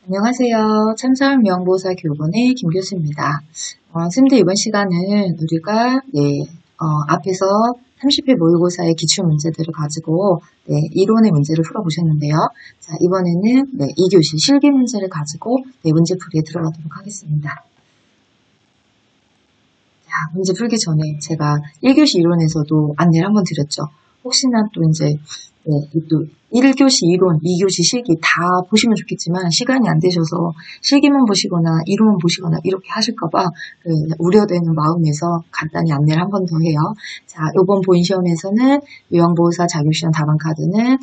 안녕하세요. 참사학 요양보호사 교육원의 김 교수입니다. 선생님들 이번 시간은 우리가 앞에서 30회 모의고사의 기출 문제들을 가지고 이론의 문제를 풀어보셨는데요. 자, 이번에는 2교시 실기 문제를 가지고 문제풀이에 들어가도록 하겠습니다. 자, 문제 풀기 전에 제가 1교시 이론에서도 안내를 한번 드렸죠. 혹시나 또 이제 또 1교시 이론, 2교시 실기 다 보시면 좋겠지만 시간이 안 되셔서 실기만 보시거나 이론만 보시거나 이렇게 하실까봐 우려되는 마음에서 간단히 안내를 한 번 더 해요. 자, 이번 본 시험에서는 요양보호사 자격시험 답안 카드는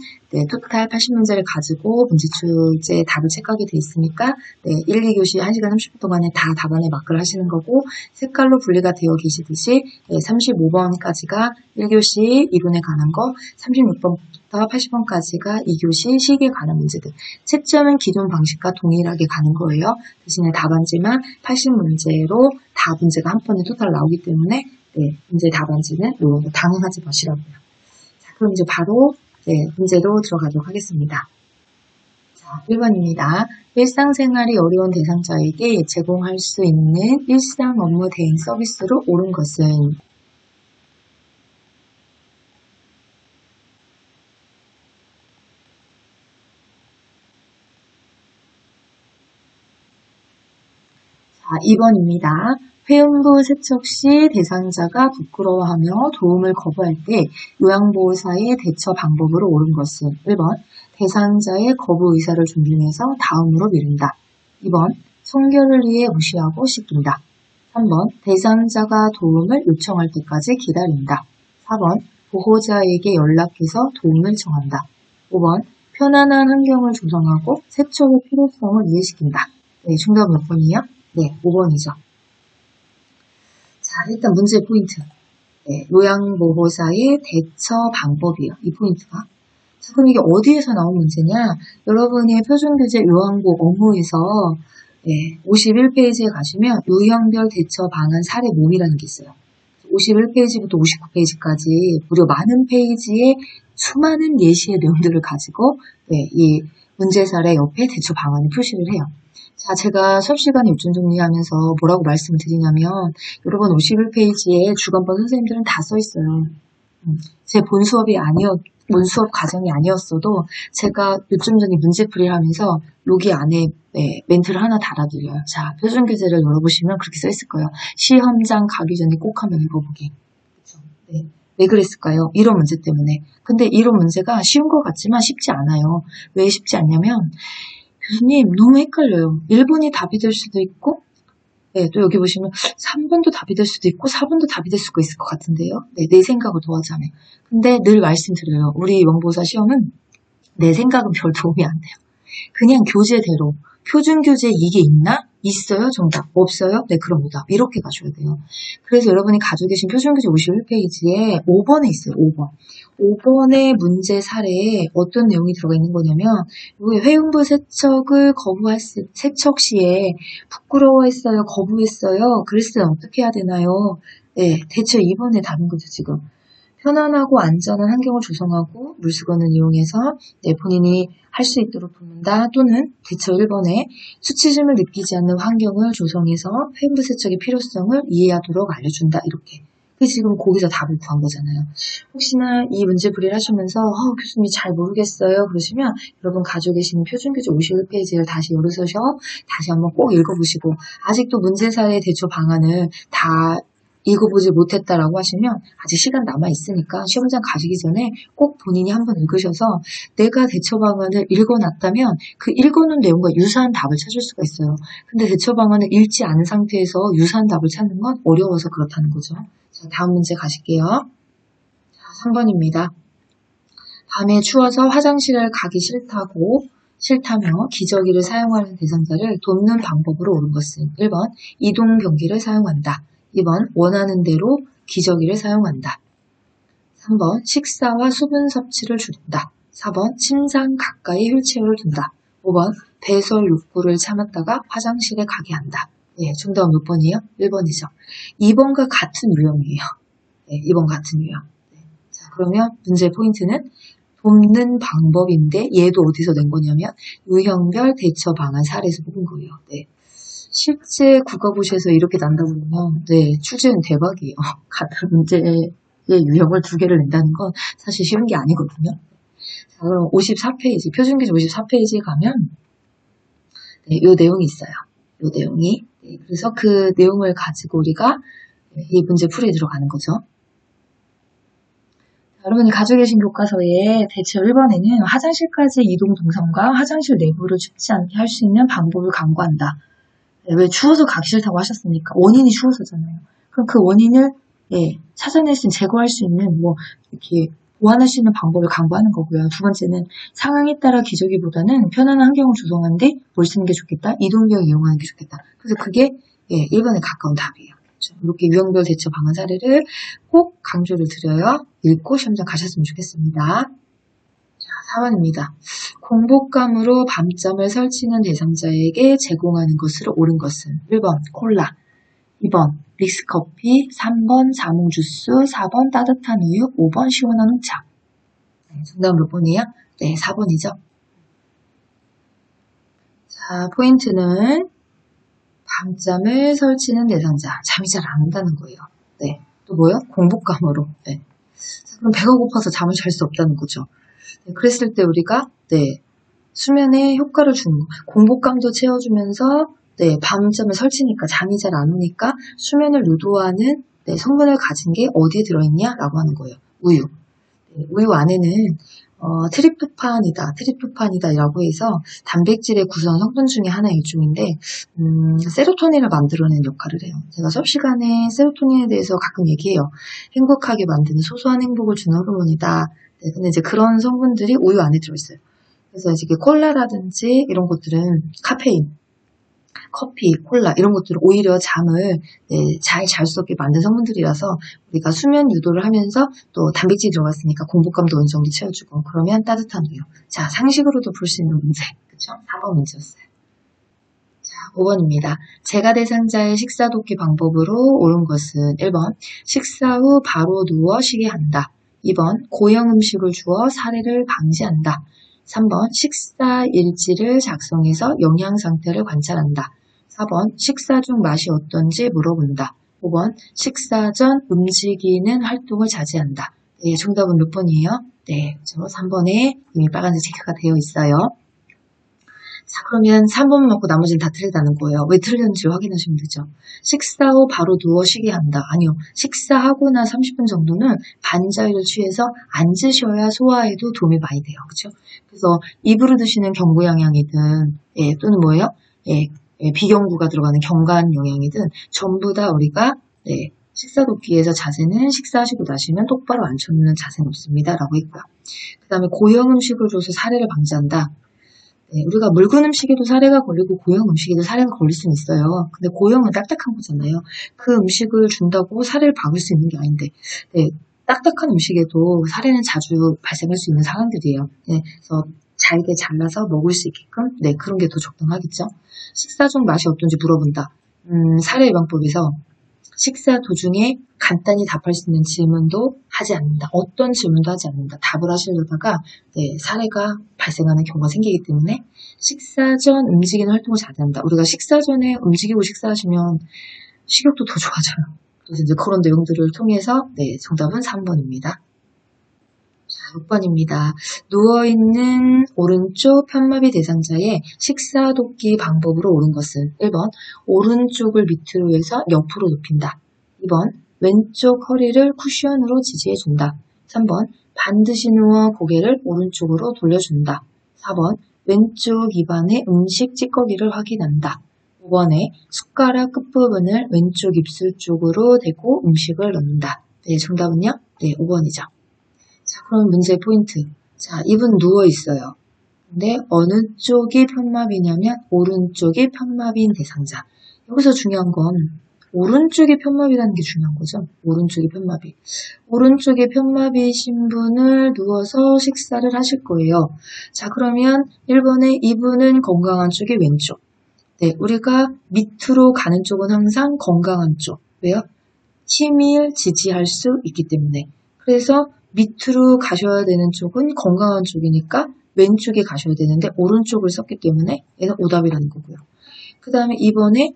토탈 80문제를 가지고 문제출제 답을 체크하게 돼 있으니까 1, 2교시 1시간 30분 동안에 다 답안에 마크를 하시는 거고, 색깔로 분리가 되어 계시듯이 35번까지가 1교시 이론에 관한 거, 36번부터 80번까지가 2교시 실기에 관한 문제들. 채점은 기존 방식과 동일하게 가는 거예요. 대신에 답안지만 80문제로 다 문제가 한 번에 토탈 나오기 때문에 문제 답안지는 이런 거 당황하지 마시라고요. 자, 그럼 이제 바로 문제로 들어가도록 하겠습니다. 자, 1번입니다. 일상생활이 어려운 대상자에게 제공할 수 있는 일상 업무 대행 서비스로 옳은 것은? 자, 2번입니다. 회음부 세척 시 대상자가 부끄러워하며 도움을 거부할 때 요양보호사의 대처 방법으로 옳은 것은? 1번, 대상자의 거부 의사를 존중해서 다음으로 미룬다. 2번, 청결을 위해 무시하고 씻긴다. 3번, 대상자가 도움을 요청할 때까지 기다린다. 4번, 보호자에게 연락해서 도움을 청한다. 5번, 편안한 환경을 조성하고 세척의 필요성을 이해시킨다. 정답 몇 번이요? 5번이죠. 자, 일단 문제 포인트. 요양보호사의 대처 방법이에요. 이 포인트가. 자, 그럼 이게 어디에서 나온 문제냐? 여러분의 표준교재 요양보 업무에서 51페이지에 가시면 유형별 대처 방안 사례 모음이라는 게 있어요. 51페이지부터 59페이지까지 무려 많은 페이지의 수많은 예시의 내용들을 가지고 이 문제 사례 옆에 대처 방안을 표시를 해요. 자, 제가 수업 시간에 요점 정리하면서 뭐라고 말씀을 드리냐면, 여러분 51페이지에 주간반 선생님들은 다 써 있어요. 제 본 수업 과정이 아니었어도 제가 요점 정리 문제풀이를 하면서 여기 안에 멘트를 하나 달아드려요. 자, 표준교재를 열어보시면 그렇게 써 있을 거예요. 시험장 가기 전에 꼭 한번 읽어보기. 그쵸? 왜 그랬을까요? 이런 문제 때문에. 근데 이런 문제가 쉬운 것 같지만 쉽지 않아요. 왜 쉽지 않냐면, 교수님 너무 헷갈려요. 1번이 답이 될 수도 있고 또 여기 보시면 3번도 답이 될 수도 있고 4번도 답이 될 수가 있을 것 같은데요. 내 생각을 도와자면. 근데 늘 말씀드려요. 우리 요양보호사 시험은 내 생각은 별 도움이 안 돼요. 그냥 교재대로 표준교재 이게 있나? 있어요? 정답. 없어요? 네, 그럼 오답. 이렇게 가셔야 돼요. 그래서 여러분이 가지고 계신 표준교재 51페이지에 5번에 있어요. 5번. 5번의 문제 사례에 어떤 내용이 들어가 있는 거냐면, 여기 회음부 세척을 세척 시에 부끄러워했어요? 거부했어요? 그랬을 때 어떻게 해야 되나요? 대체 2번의 답인 거죠, 지금. 편안하고 안전한 환경을 조성하고 물수건을 이용해서 본인이 할 수 있도록 돕는다. 또는 대처 1번에 수치심을 느끼지 않는 환경을 조성해서 회음부 세척의 필요성을 이해하도록 알려준다. 이렇게. 지금 거기서 답을 구한 거잖아요. 혹시나 이 문제풀이를 하시면서 교수님 잘 모르겠어요 그러시면 여러분 가지고 계시는 표준교재 51페이지를 다시 열으셔서 다시 한번 꼭 읽어보시고, 아직도 문제사의 대처 방안을 다 읽어보지 못했다라고 하시면 아직 시간 남아있으니까 시험장 가시기 전에 꼭 본인이 한번 읽으셔서 내가 대처 방안을 읽어놨다면 그 읽어놓은 내용과 유사한 답을 찾을 수가 있어요. 근데 대처 방안을 읽지 않은 상태에서 유사한 답을 찾는 건 어려워서 그렇다는 거죠. 자, 다음 문제 가실게요. 자, 3번입니다. 밤에 추워서 화장실을 가기 싫다며 기저귀를 사용하는 대상자를 돕는 방법으로 옳은 것은? 1번, 이동 변기를 사용한다. 2번, 원하는 대로 기저귀를 사용한다. 3번, 식사와 수분 섭취를 줄인다. 4번, 침상 가까이 휠체어를 둔다. 5번, 배설 욕구를 참았다가 화장실에 가게 한다. 정답은 몇 번이에요? 1번이죠. 2번과 같은 유형이에요. 2번 같은 유형. 자, 자, 그러면 문제 포인트는 돕는 방법인데 얘도 어디서 낸 거냐면 유형별 대처 방안 사례에서 뽑은 거예요. 네. 실제 국가고시에서 이렇게 난다고 그러면 네, 출제는 대박이에요. 같은 문제의 유형을 두 개를 낸다는 건 사실 쉬운 게 아니거든요. 자, 그럼 54페이지, 표준교재 54페이지에 가면 네, 요 내용이 있어요. 요 내용이. 네, 그래서 그 내용을 가지고 우리가 이 문제 풀이에 들어가는 거죠. 여러분이 가지고 계신 교과서에 대체 1번에는 화장실까지 이동 동선과 화장실 내부를 춥지 않게 할 수 있는 방법을 강구한다. 왜 추워서 가기 싫다고 하셨으니까 원인이 추워서잖아요. 그럼 그 원인을 찾아낼 수 있는, 제거할 수 있는 뭐 이렇게 보완할 수 있는 방법을 강구하는 거고요. 두 번째는 상황에 따라 기저귀보다는 편안한 환경을 조성하는데 뭘 쓰는 게 좋겠다? 이동경 이용하는 게 좋겠다. 그래서 그게 1번에 가까운 답이에요. 이렇게 유형별 대처 방안 사례를 꼭 강조를 드려요. 읽고 시험장 가셨으면 좋겠습니다. 자, 4번입니다. 공복감으로 밤잠을 설치는 대상자에게 제공하는 것으로 옳은 것은 1번 콜라, 2번 믹스커피, 3번 자몽주스, 4번 따뜻한 우유, 5번 시원한 홍차. 네, 정답은 몇 번이에요? 네, 4번이죠. 자, 포인트는 밤잠을 설치는 대상자. 잠이 잘 안 온다는 거예요. 네. 또 뭐요? 공복감으로. 네. 자, 그럼 배가 고파서 잠을 잘 수 없다는 거죠. 네, 그랬을 때 우리가 수면에 효과를 주는 거. 공복감도 채워주면서 밤잠을 설치니까 잠이 잘 안 오니까 수면을 유도하는 성분을 가진 게 어디에 들어있냐라고 하는 거예요. 우유. 우유 안에는 트립토판이다라고 해서 단백질의 구성 성분 중에 하나의 일종인데 세로토닌을 만들어내는 역할을 해요. 제가 수업 시간에 세로토닌에 대해서 가끔 얘기해요. 행복하게 만드는 소소한 행복을 주는 호르몬이다. 네, 근데 이제 그런 성분들이 우유 안에 들어있어요. 그래서 이제 콜라라든지 이런 것들은 카페인, 커피, 콜라 이런 것들은 오히려 잠을 잘 잘 수 없게 만든 성분들이라서 우리가 수면 유도를 하면서 또 단백질이 들어갔으니까 공복감도 어느 정도 채워주고 그러면 따뜻한 우유. 자, 상식으로도 볼 수 있는 문제. 그쵸? 4번 문제였어요. 자, 5번입니다. 제가 대상자의 식사 돕기 방법으로 옳은 것은 1번 식사 후 바로 누워 쉬게 한다. 2번 고형 음식을 주어 사례를 방지한다. 3번 식사 일지를 작성해서 영양 상태를 관찰한다. 4번 식사 중 맛이 어떤지 물어본다. 5번 식사 전 움직이는 활동을 자제한다. 네, 정답은 몇 번이에요? 네, 저 3번에 이미 빨간색 체크가 되어 있어요. 자, 그러면 3번 맞고 나머지는 다 틀리다는 거예요. 왜 틀렸는지 확인하시면 되죠. 식사 후 바로 누워 쉬게 한다. 아니요. 식사하고 나 30분 정도는 반자율을 취해서 앉으셔야 소화에도 도움이 많이 돼요. 그렇죠? 그래서 입으로 드시는 경구영양이든 또는 뭐예요? 비경구가 들어가는 경관 영양이든 전부 다 우리가 식사 돕기에서 자세는 식사하시고 나시면 똑바로 앉혀놓는 자세는 없습니다. 라고 했고요. 그 다음에 고형 음식을 줘서 사례를 방지한다. 우리가 묽은 음식에도 사례가 걸리고 고형 음식에도 사례가 걸릴 수는 있어요. 근데 고형은 딱딱한 거잖아요. 그 음식을 준다고 사례를 박을 수 있는 게 아닌데 딱딱한 음식에도 사례는 자주 발생할 수 있는 상황들이에요. 그래서 잘게 잘라서 먹을 수 있게끔 그런 게 더 적당하겠죠. 식사 중 맛이 어떤지 물어본다. 사례 예방법에서 식사 도중에 간단히 답할 수 있는 질문도 하지 않는다. 어떤 질문도 하지 않는다. 답을 하시려다가 사례가 발생하는 경우가 생기기 때문에 식사 전 움직이는 활동을 자제한다. 우리가 식사 전에 움직이고 식사하시면 식욕도 더 좋아져요. 그래서 이제 그런 내용들을 통해서 정답은 3번입니다. 자, 6번입니다. 누워있는 오른쪽 편마비 대상자의 식사 돕기 방법으로 옳은 것은 1번 오른쪽을 밑으로 해서 옆으로 눕힌다. 2번 왼쪽 허리를 쿠션으로 지지해준다. 3번 반드시 누워 고개를 오른쪽으로 돌려준다. 4번 왼쪽 입안에 음식 찌꺼기를 확인한다. 5번에 숟가락 끝부분을 왼쪽 입술 쪽으로 대고 음식을 넣는다. 네, 정답은요? 네, 5번이죠. 자, 그럼 문제 포인트. 자, 이분 누워있어요. 근데 어느 쪽이 편마비냐면 오른쪽이 편마비인 대상자. 여기서 중요한 건 오른쪽이 편마비라는 게 중요한 거죠. 오른쪽이 편마비. 오른쪽이 편마비이신 분을 누워서 식사를 하실 거예요. 자, 그러면 1번에 이분은 건강한 쪽이 왼쪽. 우리가 밑으로 가는 쪽은 항상 건강한 쪽. 왜요? 힘을 지지할 수 있기 때문에. 그래서 밑으로 가셔야 되는 쪽은 건강한 쪽이니까 왼쪽에 가셔야 되는데 오른쪽을 썼기 때문에 얘는 오답이라는 거고요. 그 다음에 2번에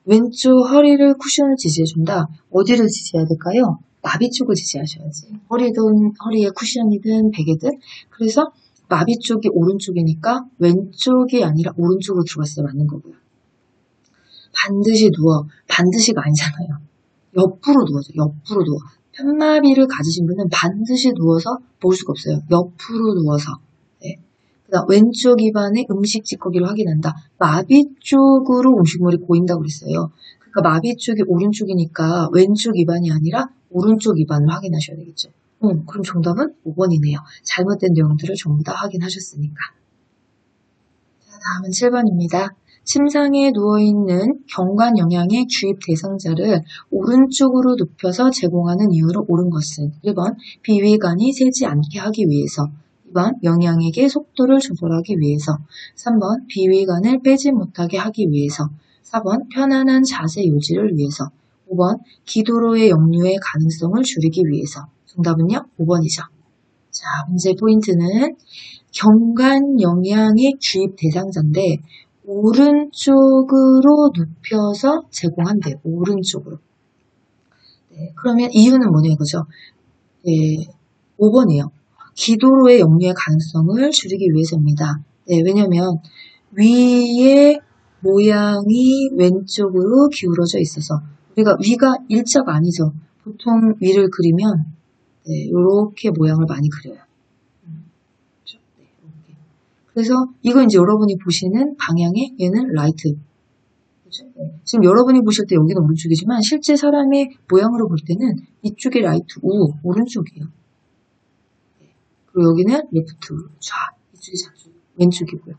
왼쪽 허리를 쿠션을 지지해준다. 어디를 지지해야 될까요? 마비 쪽을 지지하셔야지. 허리에 쿠션이든 베개든. 그래서 마비 쪽이 오른쪽이니까 왼쪽이 아니라 오른쪽으로 들어갔어야 맞는 거고요. 반드시 누워. 반드시가 아니잖아요. 옆으로 누워죠. 옆으로 누워. 편마비를 가지신 분은 반드시 누워서 먹을 수가 없어요. 옆으로 누워서. 네. 그다음 왼쪽 입안에 음식 찌꺼기를 확인한다. 마비 쪽으로 음식물이 고인다고 그랬어요. 그러니까 마비 쪽이 오른쪽이니까 왼쪽 입안이 아니라 오른쪽 입안을 확인하셔야 되겠죠. 그럼 정답은 5번이네요. 잘못된 내용들을 전부 다 확인하셨으니까. 자, 다음은 7번입니다. 침상에 누워있는 경관 영양의 주입 대상자를 오른쪽으로 눕혀서 제공하는 이유로 옳은 것은 1번 비위관이 새지 않게 하기 위해서 2번 영양에게 속도를 조절하기 위해서 3번 비위관을 빼지 못하게 하기 위해서 4번 편안한 자세 유지를 위해서 5번 기도로의 역류의 가능성을 줄이기 위해서 정답은요? 5번이죠. 자, 문제 포인트는 경관 영양의 주입 대상자인데 오른쪽으로 눕혀서 제공한대요. 오른쪽으로. 네, 그러면 이유는 뭐냐 이거죠. 네, 5번이에요. 기도로의 역류의 가능성을 줄이기 위해서입니다. 네, 왜냐면 위의 모양이 왼쪽으로 기울어져 있어서 우리가 위가 일자가 아니죠. 보통 위를 그리면 네, 이렇게 모양을 많이 그려요. 그래서 이거 이제 여러분이 보시는 방향의 얘는 라이트. 그렇죠? 네. 지금 여러분이 보실 때 여기는 오른쪽이지만 실제 사람의 모양으로 볼 때는 이쪽이 라이트, 오른쪽이에요. 네. 그리고 여기는 레프트, 좌, 이쪽이 좌쪽, 왼쪽이고요.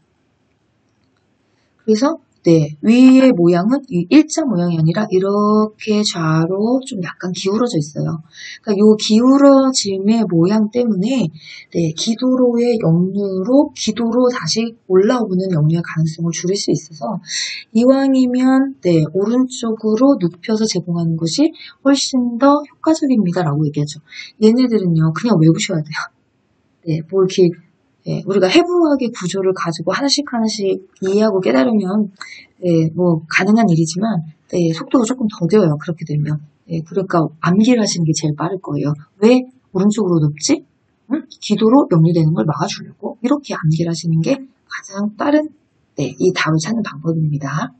그래서 네, 위의 모양은 이 일자 모양이 아니라 이렇게 좌로 좀 약간 기울어져 있어요. 그러니까 이 기울어짐의 모양 때문에 네, 기도로의 역류로 기도로 다시 올라오는 역류의 가능성을 줄일 수 있어서 이왕이면 네, 오른쪽으로 눕혀서 제공하는 것이 훨씬 더 효과적입니다라고 얘기하죠. 얘네들은요, 그냥 외우셔야 돼요. 네, 뭐 이렇게 네, 우리가 해부학의 구조를 가지고 하나씩 이해하고 깨달으면 네, 뭐 가능한 일이지만 네, 속도가 조금 더뎌요. 그렇게 되면. 네, 그러니까 암기를 하시는 게 제일 빠를 거예요. 왜 오른쪽으로 눕지? 응? 기도로 역류되는 걸 막아주려고 이렇게 암기를 하시는 게 가장 빠른 네, 이 답을 찾는 방법입니다.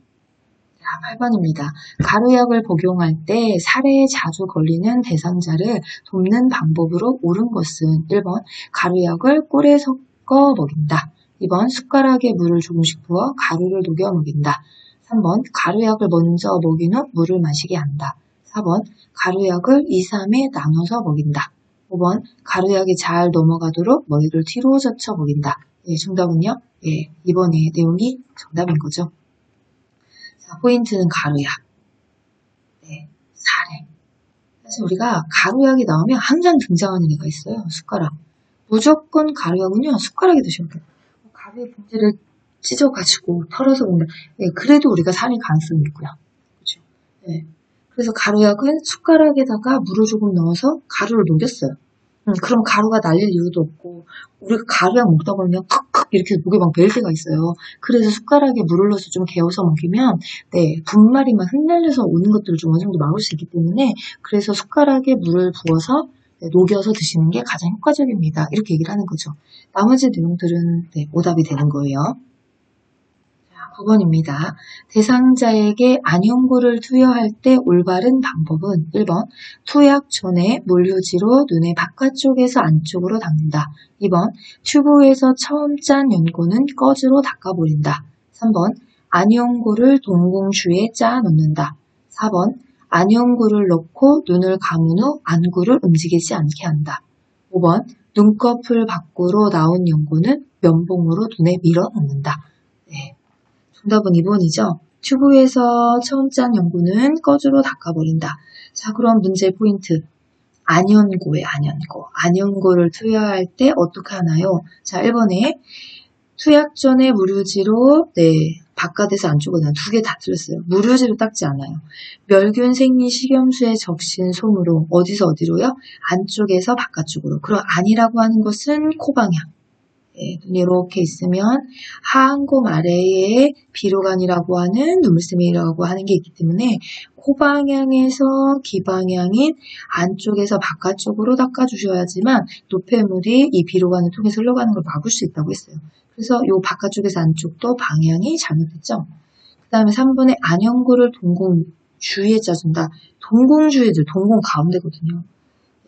자, 8번입니다. 가루약을 복용할 때 살에 자주 걸리는 대상자를 돕는 방법으로 옳은 것은 1번 가루약을 꿀에 섞어 먹인다. 2번 숟가락에 물을 조금씩 부어 가루를 녹여 먹인다. 3번 가루약을 먼저 먹인 후 물을 마시게 한다. 4번 가루약을 2, 3에 나눠서 먹인다. 5번 가루약이 잘 넘어가도록 머리를 뒤로 젖혀 먹인다. 예, 정답은요? 예, 2번의 내용이 정답인 거죠. 자, 포인트는 가루약. 네, 사례. 사실 우리가 가루약이 나오면 항상 등장하는 애가 있어요. 숟가락. 무조건 가루약은요, 숟가락에 드셔야 돼요. 가루의 봉지를 찢어가지고 털어서 먹는, 예, 그래도 우리가 살릴 가능성이 있고요. 그렇죠? 예. 그래서 가루약은 숟가락에다가 물을 조금 넣어서 가루를 녹였어요. 그럼 가루가 날릴 이유도 없고 우리가 가루약 먹다 보면 칵칵 이렇게 목에 막 메일 때가 있어요. 그래서 숟가락에 물을 넣어서 좀 개어서 먹이면 네, 분말이 막 흩날려서 오는 것들을 좀 어느 정도 막을 수 있기 때문에 그래서 숟가락에 물을 부어서 네, 녹여서 드시는 게 가장 효과적입니다. 이렇게 얘기를 하는 거죠. 나머지 내용들은 네, 오답이 되는 거예요. 9번입니다. 대상자에게 안연고를 투여할 때 올바른 방법은 1번 투약 전에 물휴지로 눈의 바깥쪽에서 안쪽으로 닦는다. 2번 튜브에서 처음 짠 연고는 꺼즈로 닦아버린다. 3번 안연고를 동공주에 짜 놓는다. 4번 안연고를 넣고 눈을 감은 후 안구를 움직이지 않게 한다. 5번 눈꺼풀 밖으로 나온 연고는 면봉으로 눈에 밀어 넣는다. 네. 정답은 2번이죠. 튜브에서 처음 짠 연고는 꺼즈로 닦아버린다. 자, 그럼 문제 포인트. 안연고에 안연고. 안연고를 투여할 때 어떻게 하나요? 자, 1번에 투약 전에 물휴지로 네, 바깥에서 안쪽으로 두 개 다 틀렸어요. 무료지로 닦지 않아요. 멸균, 생리, 식염수에 적신 솜으로 어디서 어디로요? 안쪽에서 바깥쪽으로. 그럼 아니라고 하는 것은 코 방향. 네, 눈이 이렇게 있으면 하안곰 아래에 비로간이라고 하는 눈물샘이라고 하는 게 있기 때문에 코 방향에서 귀 방향인 안쪽에서 바깥쪽으로 닦아주셔야지만 노폐물이 이 비로간을 통해서 흘러가는 걸 막을 수 있다고 했어요. 그래서 이 바깥쪽에서 안쪽도 방향이 잘못됐죠. 그 다음에 3번에 안연구를 동공 주위에 짜준다. 동공 주위들, 동공 가운데거든요.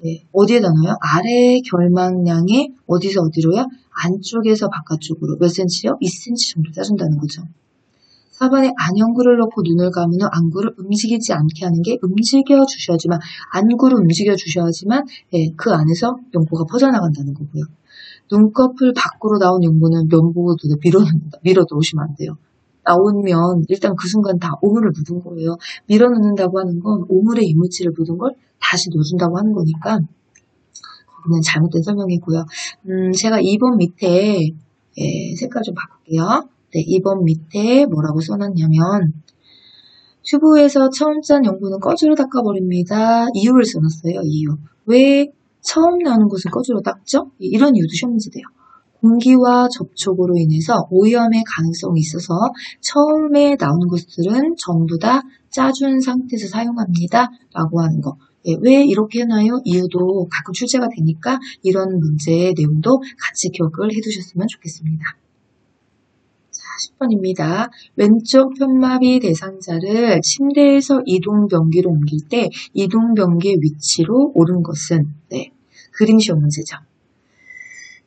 네, 어디에다 넣어요? 아래 결막량에 어디서 어디로요? 안쪽에서 바깥쪽으로 몇 cm요? 2cm 정도 짜준다는 거죠. 4번에 안연구를 넣고 눈을 감은 후 안구를 움직이지 않게 하는 게 움직여 주셔야지만 안구를 움직여 주셔야지만 네, 그 안에서 연고가 퍼져나간다는 거고요. 눈꺼풀 밖으로 나온 연고는 면보고 눈에 밀어 넣으시면 안 돼요. 나오면 일단 그 순간 다 오물을 묻은 거예요. 밀어 넣는다고 하는 건 오물에 이물질을 묻은 걸 다시 넣어준다고 하는 거니까 거기는 잘못된 설명이고요. 제가 2번 밑에 색깔 좀 바꿀게요. 네, 2번 밑에 뭐라고 써놨냐면 튜브에서 처음 짠 연고는 꺼주로 닦아버립니다. 이유를 써놨어요. 이유. 왜 처음 나오는 곳은 꺼주로 닦죠? 이런 이유도 시험 문제 돼요. 공기와 접촉으로 인해서 오염의 가능성이 있어서 처음에 나오는 것들은 전부 다 짜준 상태에서 사용합니다. 라고 하는 거. 예, 왜 이렇게 해놔요? 이유도 가끔 출제가 되니까 이런 문제의 내용도 같이 기억을 해두셨으면 좋겠습니다. 자, 10번입니다. 왼쪽 편마비 대상자를 침대에서 이동변기로 옮길 때 이동변기의 위치로 옳은 것은 네, 그림 시험 문제죠.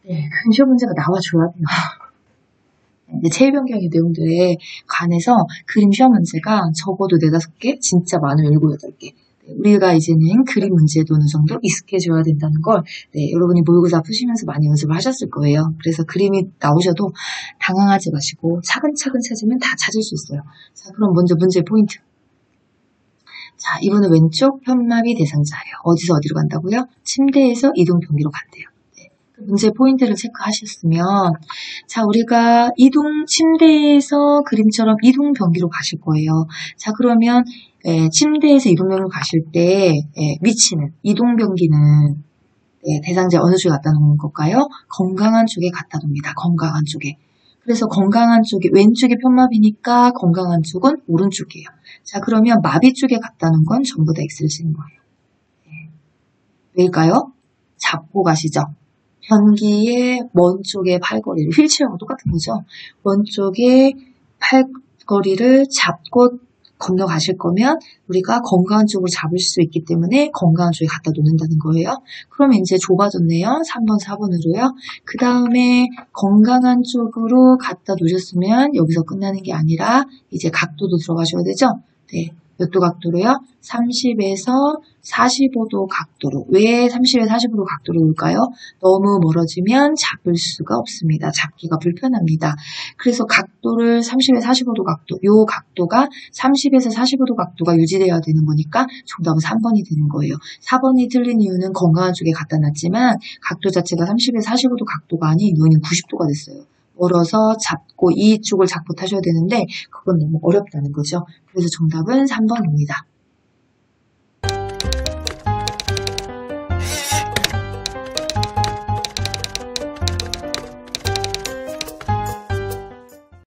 네, 그림 시험 문제가 나와줘야 돼요. 네, 체외변경의 내용들에 관해서 그림 시험 문제가 적어도 4-5개, 진짜 많으면 7, 8개. 우리가 이제는 그림 문제도 어느 정도 익숙해져야 된다는 걸 네, 여러분이 모의고사 푸시면서 많이 연습을 하셨을 거예요. 그래서 그림이 나오셔도 당황하지 마시고 차근차근 찾으면 다 찾을 수 있어요. 자, 그럼 먼저 문제 포인트. 자, 이번에 왼쪽 편마비 대상자예요. 어디서 어디로 간다고요? 침대에서 이동변기로 간대요. 네, 문제 포인트를 체크하셨으면 자, 우리가 침대에서 그림처럼 이동변기로 가실 거예요. 자, 그러면 침대에서 이동변기로 가실 때 위치는 이동변기는 대상자 어느 쪽에 갖다 놓는 걸까요? 건강한 쪽에 갖다 둡니다. 건강한 쪽에. 그래서 건강한 쪽이 왼쪽이 편마비니까 건강한 쪽은 오른쪽이에요. 자, 그러면 마비 쪽에 갖다 놓은 건 전부 다 X를 쓰는 거예요. 왜일까요? 잡고 가시죠. 변기의 먼 쪽의 팔걸이를 휠체어하고 똑같은 거죠. 먼 쪽의 팔걸이를 잡고 건너가실 거면 우리가 건강한 쪽을 잡을 수 있기 때문에 건강한 쪽에 갖다 놓는다는 거예요. 그러면 이제 좁아졌네요. 3번, 4번으로요. 그 다음에 건강한 쪽으로 갖다 놓으셨으면 여기서 끝나는 게 아니라 이제 각도도 들어가셔야 되죠. 네. 몇 도 각도로요? 30에서 45도 각도로. 왜 30에서 45도 각도로 놓을까요? 너무 멀어지면 잡을 수가 없습니다. 잡기가 불편합니다. 그래서 각도를 30에서 45도 각도, 요 각도가 30에서 45도 각도가 유지되어야 되는 거니까 정답은 3번이 되는 거예요. 4번이 틀린 이유는 건강한 쪽에 갖다 놨지만 각도 자체가 30에서 45도 각도가 아닌 여기는 90도가 됐어요. 멀어서 잡고 이쪽을 잡고 타셔야 되는데 그건 너무 어렵다는 거죠. 그래서 정답은 3번입니다.